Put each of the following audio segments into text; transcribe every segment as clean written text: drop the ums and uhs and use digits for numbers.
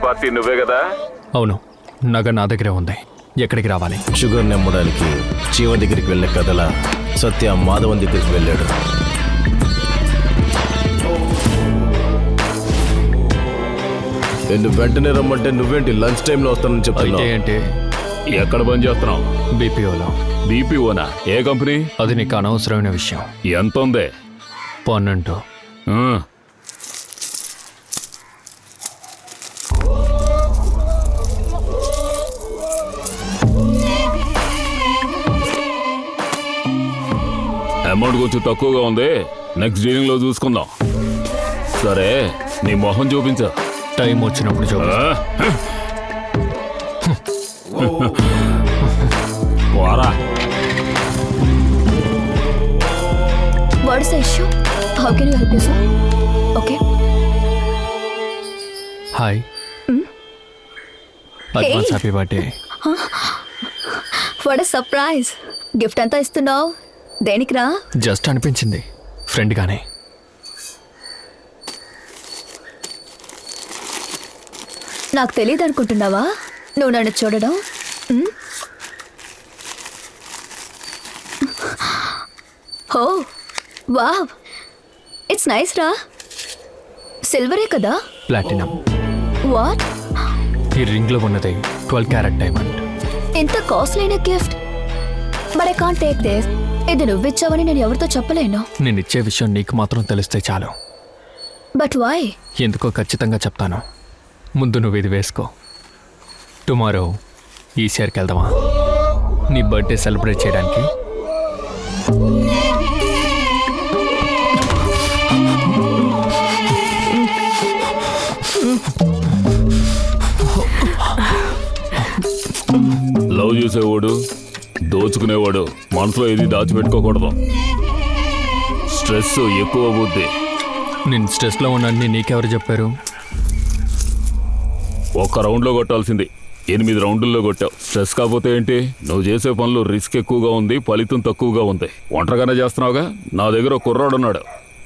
Party నువ్వే కదా? అవును, నగ నా దగ్గరే ఉంది. ఎక్కడికి రావాలి? షుగర్ నమ్మడానికి చీమ దగ్గరికి వెళ్ళే కథల సత్య మాధవన్ దగ్గరికి వెళ్ళాడు. నువ్వు వెంటనే రమ్మంటే నువ్వేంటి లంచ్ టైంలో వస్తానని చెప్తున్నావు? ఏంటి? ఎక్కడ పని చేస్తున్నావు? బీపీఓలో. బీపీఓనా? ఏ కంపెనీ? అది నీకు అనవసరమైన విషయం. ఎంత ఉంది? 12. అమౌంట్ కొంచెం తక్కువగా ఉంది, నెక్స్ట్ డీలింగ్ లో చూసుకుందాం. సరే, నీ మొహం చూపించు. టైం వచ్చినప్పుడు చూడు. పోరా. What is the issue? How can you help you, sir? Okay. Hi. Advance happy birthday. What a surprise. Gift అంతా ఇస్తున్నావు దేనికిరా? జస్ట్ అనిపించింది ఫ్రెండ్ గానే. నాకు తెలియదు అనుకుంటున్నావా నువ్వు నన్ను చూడడం? ఓ వావ్, ఇట్స్ నైస్ రా. సిల్వరే కదా? ప్లాటినం. వాట్? ఈ రింగ్లో ఉన్నది 12 క్యారెట్ డైమండ్. ఇంత కాస్ట్లీ అయిన gift, but I can't take this. ఇది నువ్విచ్చావని నేను ఎవరితో చెప్పలేను. నేను ఇచ్చే విషయం నీకు మాత్రం తెలిస్తే చాలు. But why? ఎందుకో ఖచ్చితంగా చెప్తాను. ముందు నువ్వు ఇది వేసుకో. టుమారో ఈసీఆర్కి వెళ్దామా నీ బర్త్డే సెలబ్రేట్ చేయడానికి? లవ్ చేసేవాడు, దోచుకునేవాడు మనసులో ఏది దాచిపెట్టుకోకూడదు. స్ట్రెస్ ఎక్కువ అవుద్ది. నేను స్ట్రెస్లో ఉన్నానని నీకెవరు చెప్పారు? ఒక్క రౌండ్లో కొట్టాల్సింది 8 రౌండ్ల్లో కొట్టావు. స్ట్రెస్ కాకపోతే ఏంటి? నువ్వు చేసే పనులు రిస్క్ ఎక్కువగా ఉంది, ఫలితం తక్కువగా ఉంది. ఒంటరిగానే చేస్తున్నావుగా. నా దగ్గర ఒక కుర్రాడు ఉన్నాడు,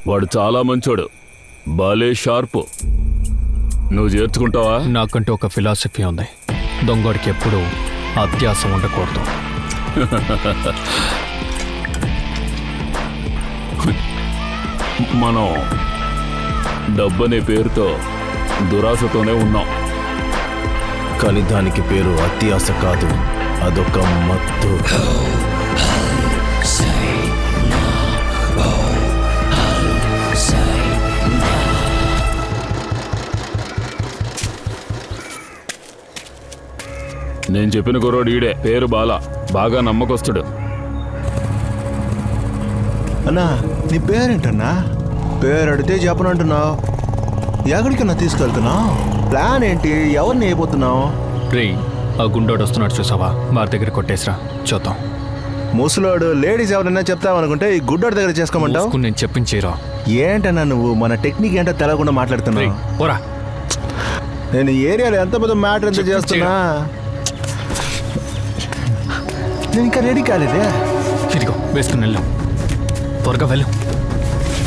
వాడు చాలా మంచోడు, బాలే షార్ప్. నువ్వు చేర్చుకుంటావా? నాకంటూ ఒక ఫిలాసఫీ ఉంది. దొంగోడికి ఎప్పుడూ అత్యాశ ఉండకూడదు. మనం డబ్బనే పేరుతో దురాశతోనే ఉన్నాం. కానీ దానికి పేరు అత్యాశ కాదు, అదొక మత్తు. నేను చెప్పిన కుర్రోడు ఈడే, పేరు బాల, బాగా నమ్మకొస్తాడు. అన్నా నీ పేరేంటన్నా? పేరు అడిగితే చెప్పనంటున్నావు. ఎక్కడికన్నా తీసుకెళ్తున్నావు? ప్లాన్ ఏంటి? ఎవరిని అయిపోతున్నావు? రే, ఆ గుండోడు వస్తున్నాడు చూసావా, వారి దగ్గర కొట్టేసిరా చూద్దాం. ముసలోడు లేడీస్ ఎవరైనా చెప్తావనుకుంటే ఈ గుడ్డోడి దగ్గర చేసుకోమంటావు? నేను చెప్పించేరా. ఏంటన్నా నువ్వు మన టెక్నిక్ ఏంటో తెలవకుండా మాట్లాడుతున్నావు? పోరా. నేను ఈ ఏరియాలో ఎంత పెద్ద మ్యాటర్ ఎంత చేస్తున్నా, నేను ఇంకా రెడీ కాలేదే. ఇదిగో వేసుకుని వెళ్ళు, త్వరగా వెళ్ళు.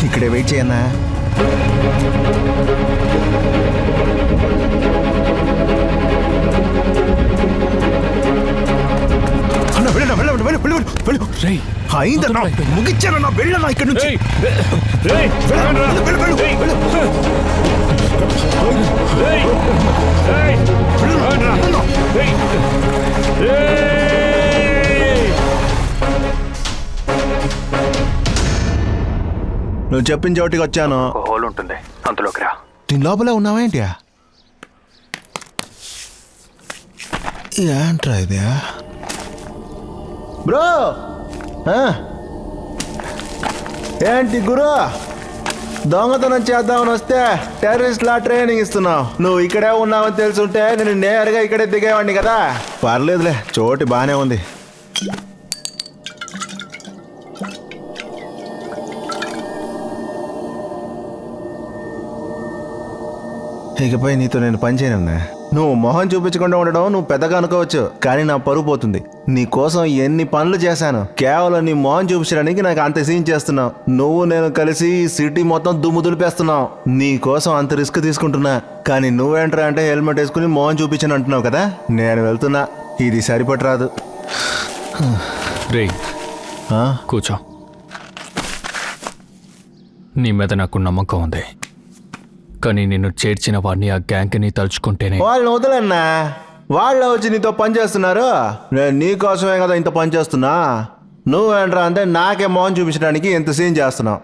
ఇక్కడే వెయిట్ చేయన్నా. అన్న వెళ్ళన్నా, వెళ్ళండి, వెళ్ళు, వెళ్ళు, వెళ్ళు. అయిందన్నా, ముగిచ్చానన్నా, వెళ్ళన్నా ఇక్కడ నుంచి. నువ్వు చెప్పిన చోటికి వచ్చాను. హోల్ ఉంటుంది, అందులోకి రా. దీని లోపలే ఉన్నావా ఏంటి? ఏంట్రా ఇది బ్రో? ఏంటి గురు, దొంగతనం చేద్దామని వస్తే టెర్రరిస్ట్ లా ట్రైనింగ్ ఇస్తున్నావు? నువ్వు ఇక్కడే ఉన్నావని తెలుసుంటే నేను నేరుగా ఇక్కడే దిగేవాడిని కదా. పర్లేదులే, చోటు బాగానే ఉంది. ఇకపై నీతో నేను పని చేయనన్నా. నువ్వు మొహం చూపించకుండా ఉండడం నువ్వు పెద్దగా అనుకోవచ్చు, కానీ నా పరువు పోతుంది. నీ కోసం ఎన్ని పనులు చేశాను, కేవలం నీ మొహం చూపించడానికి నాకు అంత సీన్ చేస్తున్నావు. నువ్వు నేను కలిసి ఈ సిటీ మొత్తం దుమ్ము దులిపేస్తున్నావు. నీ కోసం అంత రిస్క్ తీసుకుంటున్నా, కానీ నువ్వేంట్రా అంటే హెల్మెట్ వేసుకుని మొహం చూపించని అంటున్నావు కదా. నేను వెళ్తున్నా, ఇది సరిపట్రాదు. రే ఆ? కూర్చో. నీ మీద నాకు నమ్మకం ఉంది, కానీ నిన్ను చేర్చిన వాడిని ఆ గ్యాంగ్ని తలుచుకుంటేనే. వాళ్ళని వదలన్నా, వాళ్ళు వచ్చి నీతో పని చేస్తున్నారు. నేను నీ కోసమే కదా ఇంత పని చేస్తున్నా. నువ్వేంట్రా అంటే నాకే మొహం చూపించడానికి ఎంత సీన్ చేస్తున్నావు.